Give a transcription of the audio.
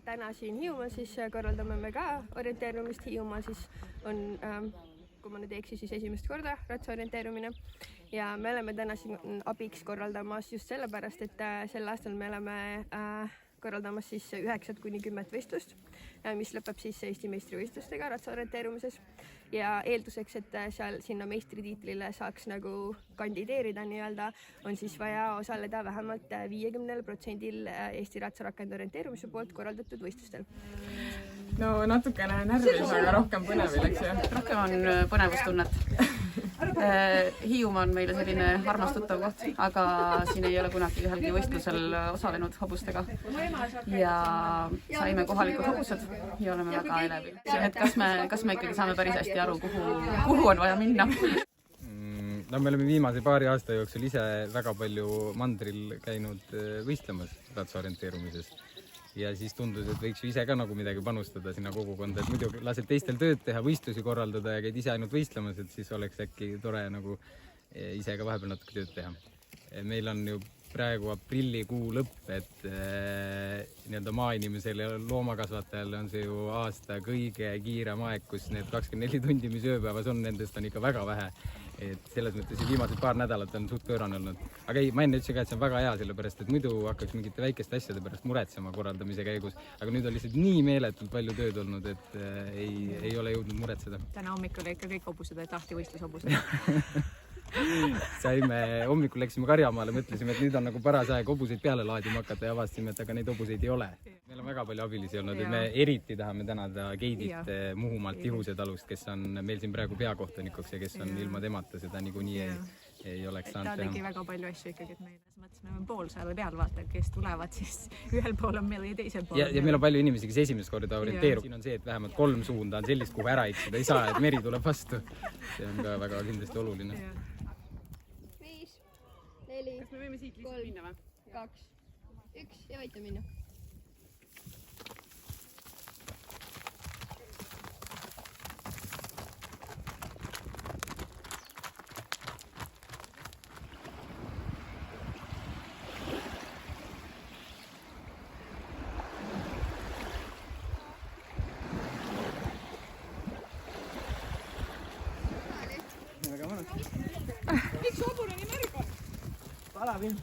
täna siin Hiiumaal siis korraldame me ka orienteerumist. Hiiumaal siis on, kui ma nüüd ei eksi, siis esimest korda ratsaorienteerumine ja me oleme täna siin abiks korraldamas just sellepärast, et sel aastal me oleme korraldamas siis 9–10 võistlust, mis lõpeb siis Eesti meistrivõistlustega ratsaorienteerumises ja eelduseks, et seal sinna meistritiitlile saaks nagu kandideerida nii-öelda, on siis vaja osaleda vähemalt 50% Eesti ratsarakendu orienteerumise poolt korraldatud võistlustel. No natukene närvis, aga rohkem põnevil, eks ju? Rohkem on põnevustunnet. Hiiumaa on meile selline armastutav koht, aga siin ei ole kunagi ühelgi võistlusel osalenud hobustega ja saime kohalikud hobused ja oleme väga elevil. Et kas me ikkagi saame päris hästi aru, kuhu on vaja minna? No, me oleme viimase paari aasta jooksul ise väga palju mandril käinud võistlemas ratsaorienteerumises ja siis tundus, et võiks ju ise ka nagu midagi panustada sinna kogukonda, et muidu lased teistel tööd teha, võistlusi korraldada ja käid ise ainult võistlemas, et siis oleks äkki tore nagu ise ka vahepeal natuke tööd teha. Meil on ju praegu aprillikuu lõpp, et nii-öelda maainimesel ja loomakasvatajal on see ju aasta kõige kiirem aeg, kus need 24 tundi, mis ööpäevas on, nendest on ikka väga vähe. Et selles mõttes viimased paar nädalat on suht pöörane olnud. Aga ei, ma enne ütlesin ka, et see on väga hea, sellepärast et muidu hakkaks mingite väikeste asjade pärast muretsema korraldamise käigus. Aga nüüd on lihtsalt nii meeletult palju tööd olnud, et ei ole jõudnud muretseda. Täna hommikul ikka kõik hobused, et lahti võistlushobused. Hommikul läksime Karjamaale, mõtlesime, et nüüd on nagu paras aeg hobuseid peale laadima hakata ja avastasime, et aga neid hobuseid ei ole. Meil on väga palju abilisi olnud, et me eriti tahame tänada Keidit Muhumaalt Tihuse talust, kes on meil siin praegu peakohtunikuks ja kes on ilma temata seda niikuinii ei oleks saanud teha. Ta tegi väga palju asju ikkagi, et meile mõtlesime, me pool seal peal vaata, kes tulevad, siis ühel pool on meil ja teisel pool. Ja meil on palju inimesi, kes esimest korda orienteerub. Siin on see, et vähemalt 3 suunda on sellist, kuhu ära iksida ei saa, et meri tuleb vastu. See on ka väga kindlasti oluline. 5, 4, 3, 2, 1 ja võite minna. Miks hobune nii märg on? Palavin.